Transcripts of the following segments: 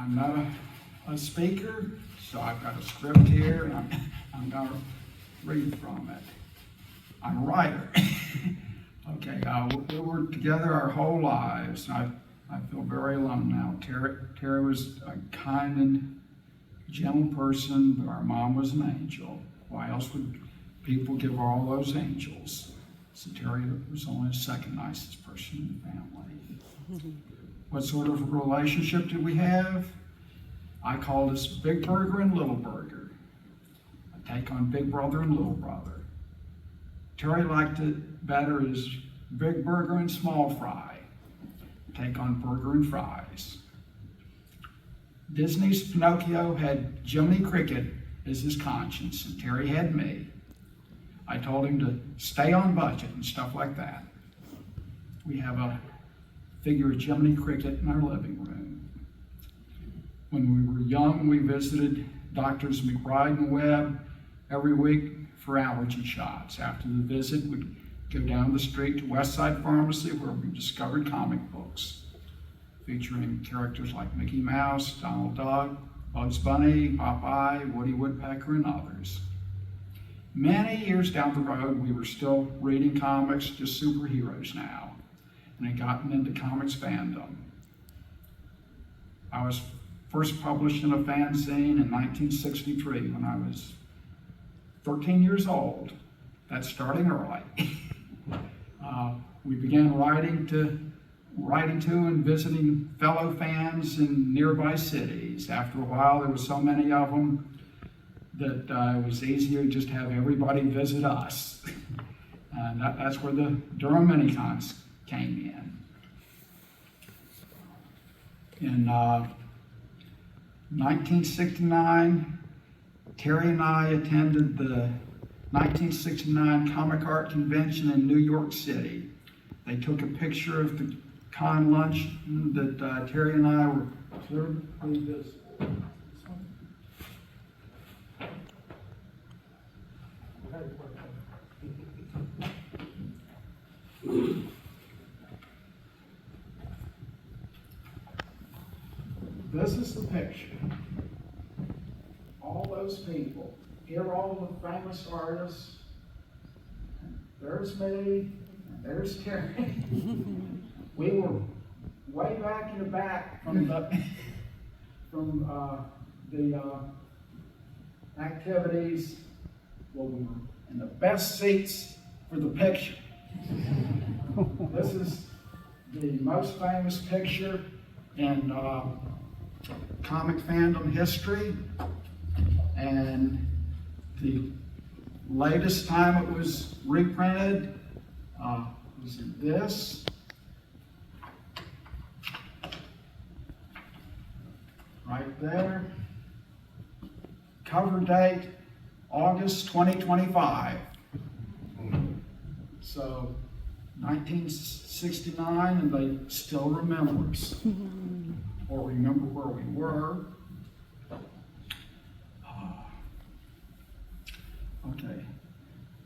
I'm not a speaker, so I've got a script here, and I'm going to read from it. I'm a writer. Okay, we were together our whole lives. I feel very alone now. Terry was a kind and gentle person, but our mom was an angel. Why else would people give her all those angels? So Terry was only the second nicest person in the family. What sort of relationship did we have? I called us Big Burger and Little Burger. A take on Big Brother and Little Brother. Terry liked it better as Big Burger and Small Fry. Take on Burger and Fries. Disney's Pinocchio had Jiminy Cricket as his conscience, and Terry had me. I told him to stay on budget and stuff like that. We have a figure of Jiminy Cricket in our living room. When we were young, we visited Doctors McBride and Webb every week for allergy shots. After the visit, we'd go down the street to Westside Pharmacy, where we discovered comic books featuring characters like Mickey Mouse, Donald Duck, Bugs Bunny, Popeye, Woody Woodpecker, and others. Many years down the road, we were still reading comics, just superheroes now, and had gotten into comics fandom. I was first published in a fanzine in 1963 when I was 13 years old. That's starting early. We began writing to and visiting fellow fans in nearby cities. After a while, there were so many of them that it was easier to just have everybody visit us. And that's where the Durham Minicons came in. In 1969, Terry and I attended the 1969 Comic Art Convention in New York City. They took a picture of the con lunch that Terry and I were clearly visible. This is the picture. All those people. Here are all the famous artists. There's me, and there's Terry. We were way back in the back from the activities. Well, we were in the best seats for the picture. This is the most famous picture in comic fandom history, and the latest time it was reprinted was in this. Right there. Cover date, August 2025. So, 1969, and they still remember us. Or remember where we were. Okay.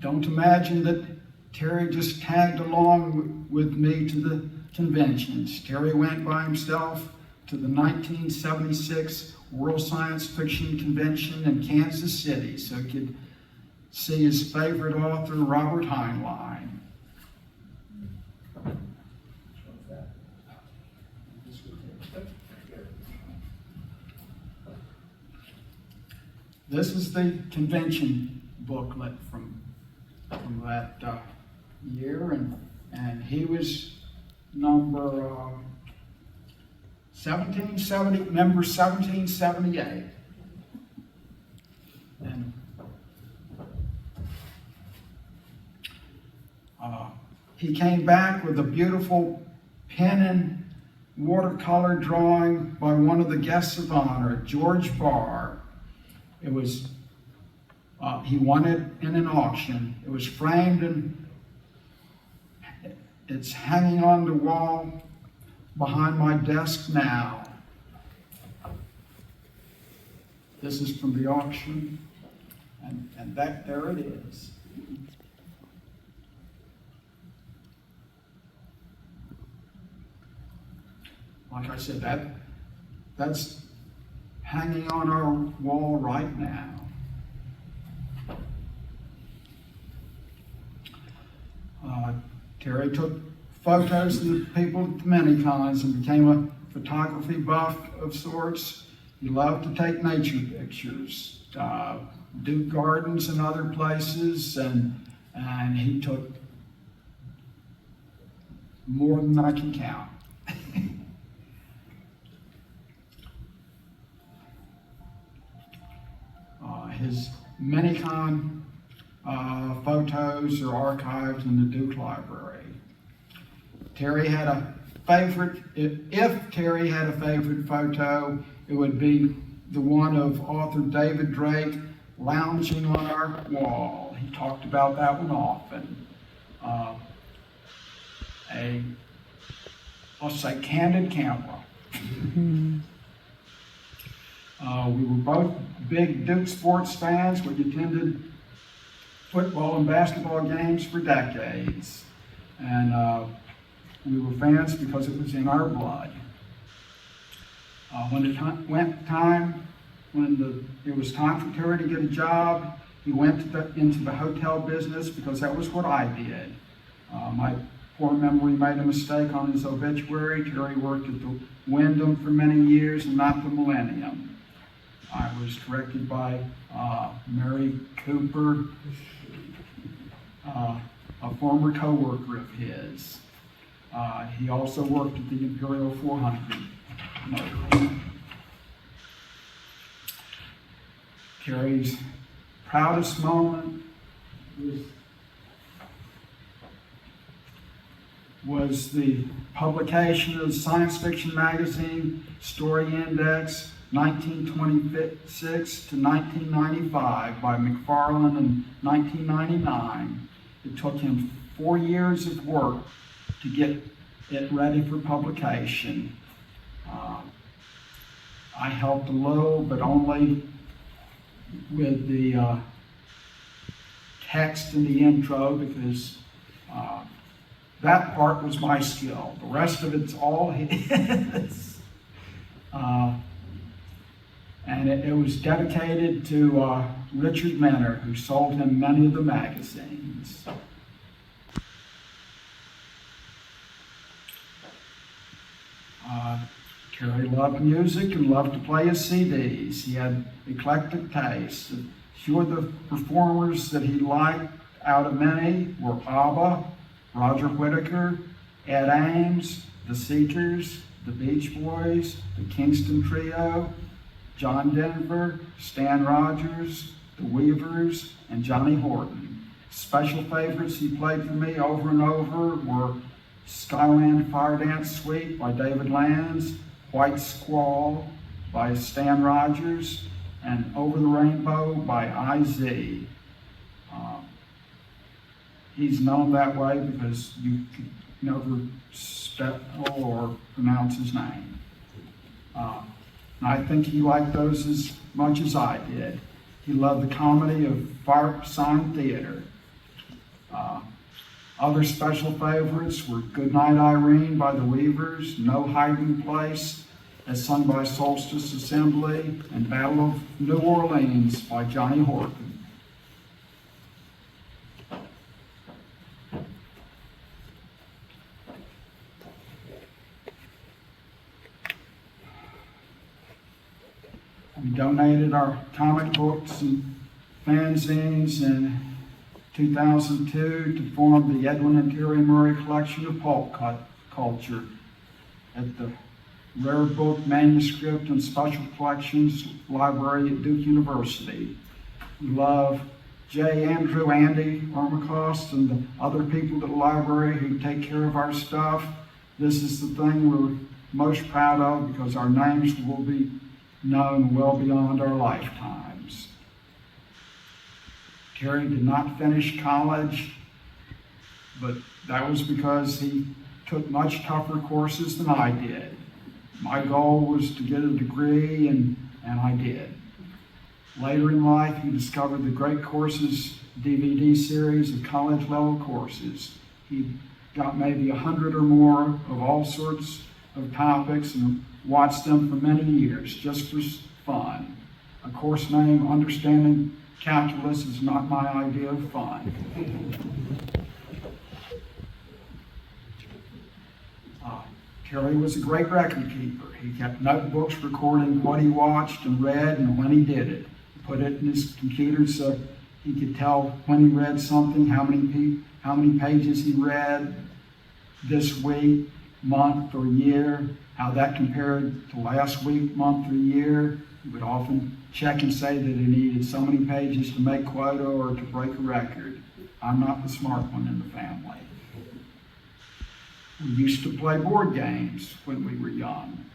Don't imagine that Terry just tagged along with me to the conventions. Terry went by himself to the 1976 World Science Fiction Convention in Kansas City so he could see his favorite author, Robert Heinlein. This is the convention booklet from that year, and he was number 1778. And he came back with a beautiful pen and watercolor drawing by one of the guests of honor, George Barr. It was, he won it in an auction. It was framed and it's hanging on the wall behind my desk now. This is from the auction, and there it is. Like I said, that's hanging on our wall right now. Terry took photos of the people at the many cons and became a photography buff of sorts. He loved to take nature pictures, do gardens and other places, and he took more than I can count. His Minicon photos are archived in the Duke Library. Terry had a favorite, if Terry had a favorite photo, it would be the one of author David Drake lounging on our wall. He talked about that one often. Let's say, candid camera. We were both big Duke sports fans. We attended football and basketball games for decades. And we were fans because it was in our blood. When it was time for Terry to get a job, he went into the hotel business because that was what I did. My poor memory made a mistake on his obituary. Terry worked at the Wyndham for many years and not the Millennium. I was directed by Mary Cooper, a former co-worker of his. He also worked at the Imperial 400 Motors. Terry's proudest moment was the publication of the science fiction magazine Story Index 1926 to 1995 by McFarlane in 1999. It took him 4 years of work to get it ready for publication. I helped a little, but only with the text and the intro, because that part was my skill. The rest of it's all his. And it was dedicated to Richard Menner, who sold him many of the magazines. Terry loved music and loved to play his CDs. He had eclectic taste. A few of the performers that he liked out of many were ABBA, Roger Whittaker, Ed Ames, The Seekers, the Beach Boys, the Kingston Trio, John Denver, Stan Rogers, the Weavers, and Johnny Horton. Special favorites he played for me over and over were Skyland Fire Dance Suite by David Lanz, White Squall by Stan Rogers, and Over the Rainbow by I.Z. He's known that way because you could never spell or pronounce his name. I think he liked those as much as I did. He loved the comedy of Firesign Theater. Other special favorites were Goodnight Irene by the Weavers, No Hiding Place, as sung by Solstice Assembly, and Battle of New Orleans by Johnny Horton. We donated our comic books and fanzines in 2002 to form the Edwin and Terry Murray collection of pulp culture at the Rare Book, Manuscript, and Special Collections Library at Duke University. We love Andy Armacost, and the other people at the library who take care of our stuff. This is the thing we're most proud of because our names will be known well beyond our lifetimes. Terry did not finish college, but that was because he took much tougher courses than I did. My goal was to get a degree, and I did. Later in life, he discovered the Great Courses DVD series of college-level courses. He got maybe 100 or more of all sorts of topics and watched them for many years, just fun. A course name, Understanding Calculus, is not my idea of fun. Terry was a great record keeper. He kept notebooks recording what he watched and read and when he did it. He put it in his computer so he could tell when he read something, how many pages he read this week, month, or year, how that compared to last week, month, or year. He would often check and say that he needed so many pages to make quota or to break a record. I'm not the smart one in the family. We used to play board games when we were young.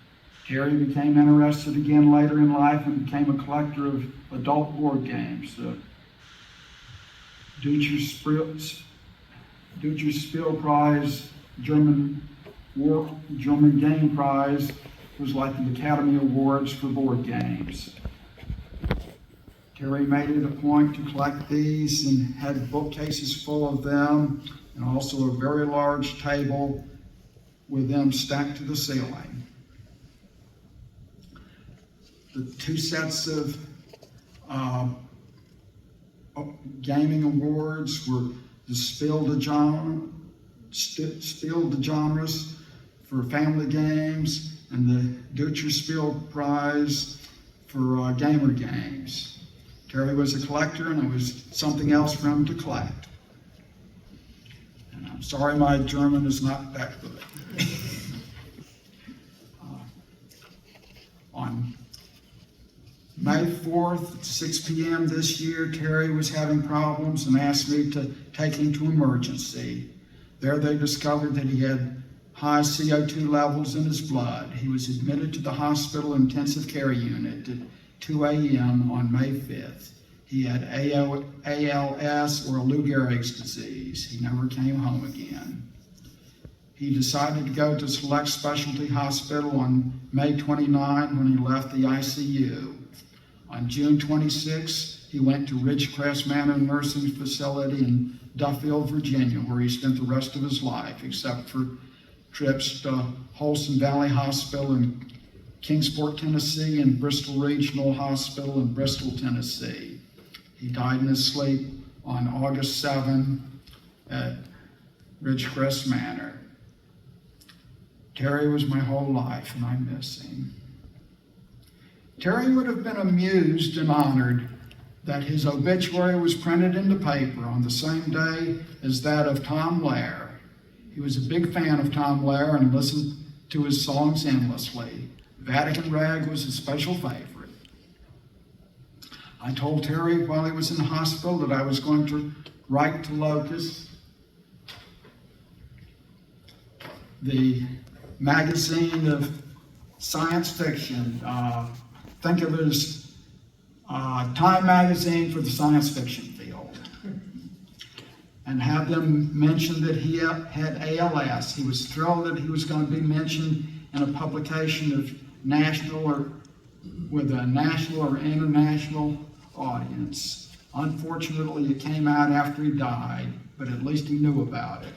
Terry became interested again later in life and became a collector of adult board games. Deutscher Spiel Prize, German Game Prize, was like the Academy Awards for board games. Terry made it a point to collect these and had bookcases full of them, and also a very large table with them stacked to the ceiling. The two sets of gaming awards were the Spiel des Genres for family games and the Deutscher Spiel Prize for gamer games. Terry was a collector, and it was something else for him to collect. And I'm sorry my German is not that good. On May 4th at 6 p.m. this year, Terry was having problems and asked me to take him to emergency. There they discovered that he had high CO2 levels in his blood. He was admitted to the hospital intensive care unit at 2 a.m. on May 5th. He had ALS, or Lou Gehrig's disease. He never came home again. He decided to go to Select Specialty Hospital on May 29 when he left the ICU. On June 26, he went to Ridgecrest Manor Nursing Facility in Duffield, Virginia, where he spent the rest of his life, except for trips to Holston Valley Hospital in Kingsport, Tennessee, and Bristol Regional Hospital in Bristol, Tennessee. He died in his sleep on August 7 at Ridgecrest Manor. Terry was my whole life, and I miss him. Terry would have been amused and honored that his obituary was printed in the paper on the same day as that of Tom Lehrer. He was a big fan of Tom Lehrer and listened to his songs endlessly. Vatican Rag was his special favorite. I told Terry while he was in the hospital that I was going to write to Locus, the magazine of science fiction. Think of it as Time magazine for the science fiction field. And have them mention that he had ALS. He was thrilled that he was going to be mentioned in a publication of with a national or international audience. Unfortunately, it came out after he died, but at least he knew about it.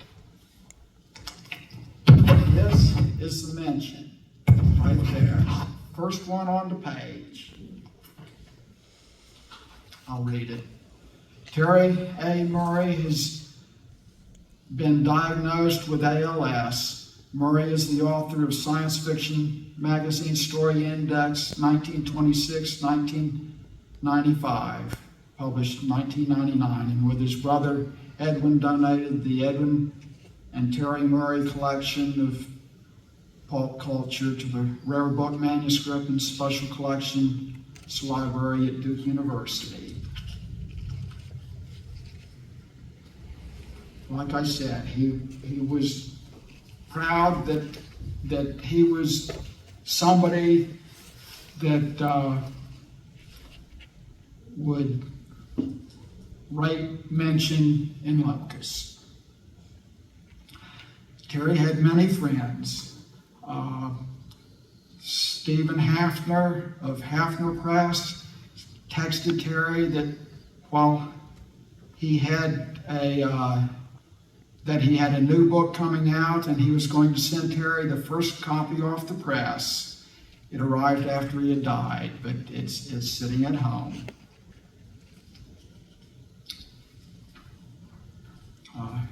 This is the mention right there. First one on the page. I'll read it. Terry A. Murray has been diagnosed with ALS. Murray is the author of Science Fiction Magazine Story Index 1926-1995, published in 1999, and with his brother Edwin donated the Edwin and Terry Murray collection of pulp culture to the Rare Book Manuscript and Special Collections Library at Duke University. Like I said, he was proud that he was somebody that would write mention in Locus. Terry had many friends. Stephen Hafner of Hafner Press texted Terry that while he had a new book coming out and he was going to send Terry the first copy off the press. It arrived after he had died, but it's sitting at home. Okay.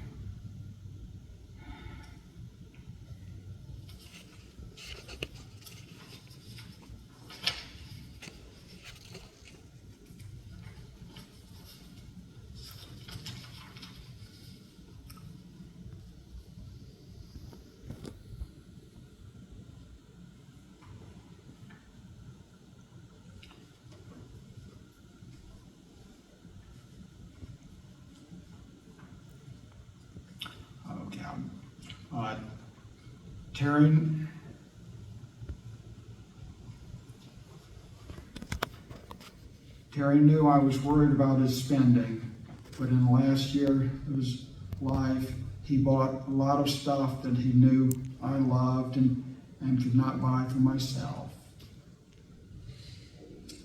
Terry knew I was worried about his spending, but in the last year of his life, he bought a lot of stuff that he knew I loved and could not buy for myself.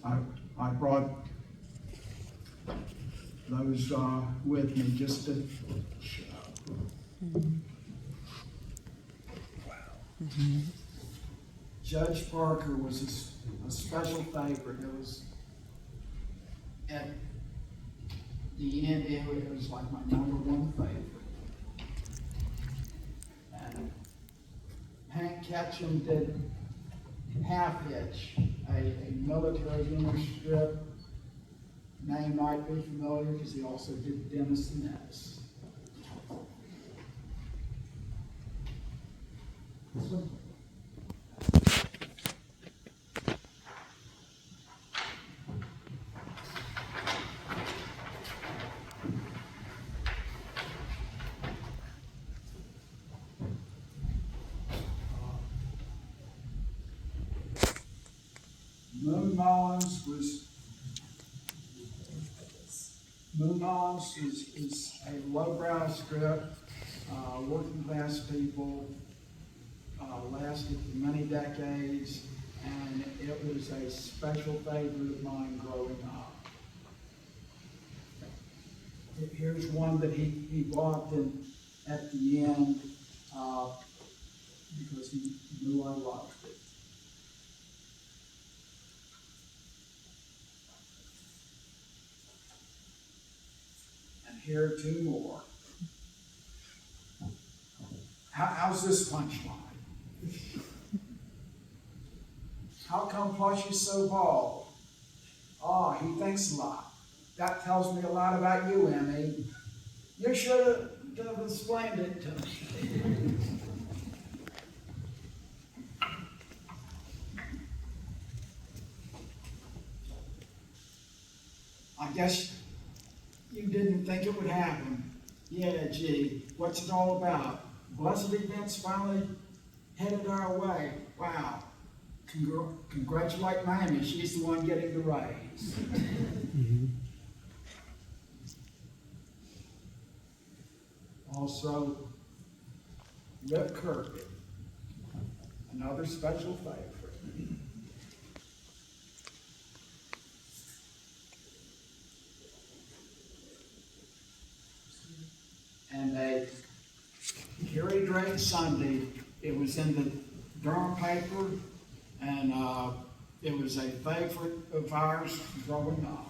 I brought those with me just to show. Mm-hmm. Judge Parker was a special favorite. It was at the end, it was like my number one favorite. And Hank Ketchum did Half Hitch, a military humor strip. Name might be familiar because he also did Dennis the Menace. Moon Mullins is a lowbrow strip, working class people, lasted for many decades, and it was a special favorite of mine growing up. Here's one that he bought at the end because he knew I loved it. And here are two more. How's this punchline? How come Plushy's so bald? Oh, he thinks a lot. That tells me a lot about you, Emmy. You should have explained it to me. I guess you didn't think it would happen. Yeah, gee, what's it all about? Blessed events finally headed our way. Wow. Congratulate Mammy, she's the one getting the raise. Mm-hmm. Also, Rip Kirby, another special favorite. And a Kerry Drake Sunday, it was in the Durham paper, and it was a favorite of ours growing up.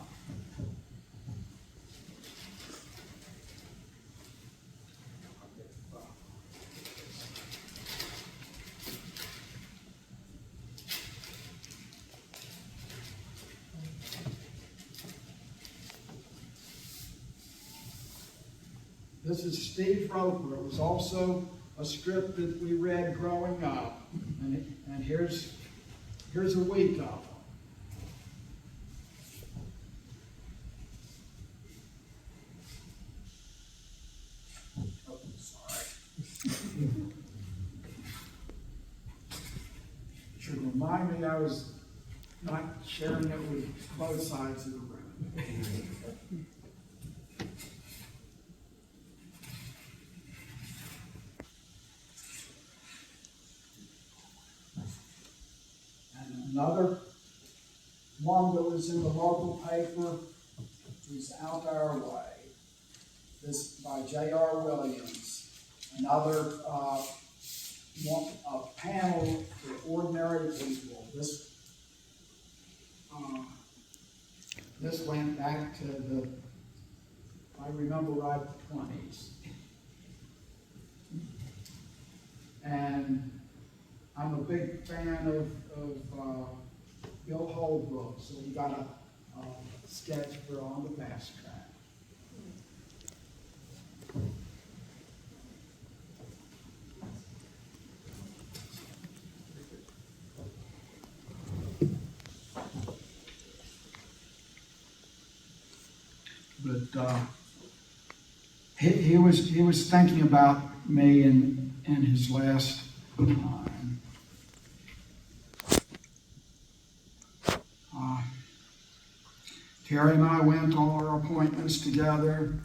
This is Steve Roper. It was also a strip that we read growing up. And here's a week of them. Oh, sorry. Should remind me I was not sharing it with both sides of the room. Another one that was in the local paper was Out Our Way. This by J.R. Williams. Another a panel for ordinary people. This went back to the, I remember right, the 20s. And I'm a big fan of Bill Holbrook, so we got a sketch for on the fast track. But he was thinking about me in his last time. Terry and I went to all our appointments together.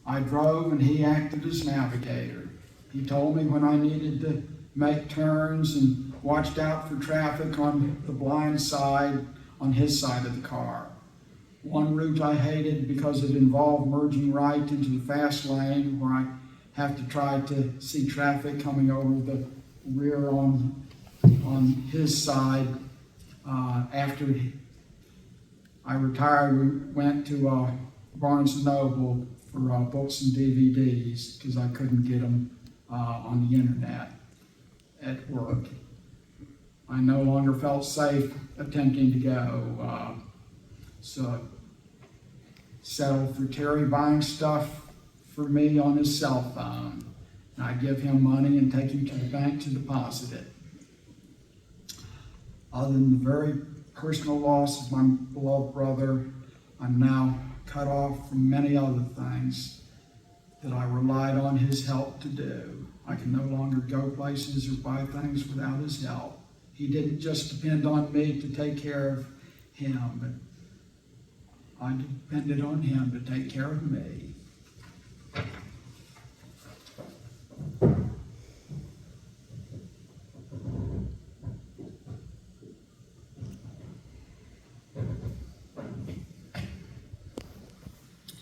I drove and he acted as navigator. He told me when I needed to make turns and watched out for traffic on the blind side, on his side of the car. One route I hated because it involved merging right into the fast lane where I have to try to see traffic coming over the rear on his side. After I retired, we went to Barnes & Noble for books and DVDs because I couldn't get them on the internet at work. I no longer felt safe attempting to go. So settled for Terry buying stuff for me on his cell phone. And I give him money and take him to the bank to deposit it. Other than the very personal loss of my beloved brother, I'm now cut off from many other things that I relied on his help to do. I can no longer go places or buy things without his help. He didn't just depend on me to take care of him, but I depended on him to take care of me.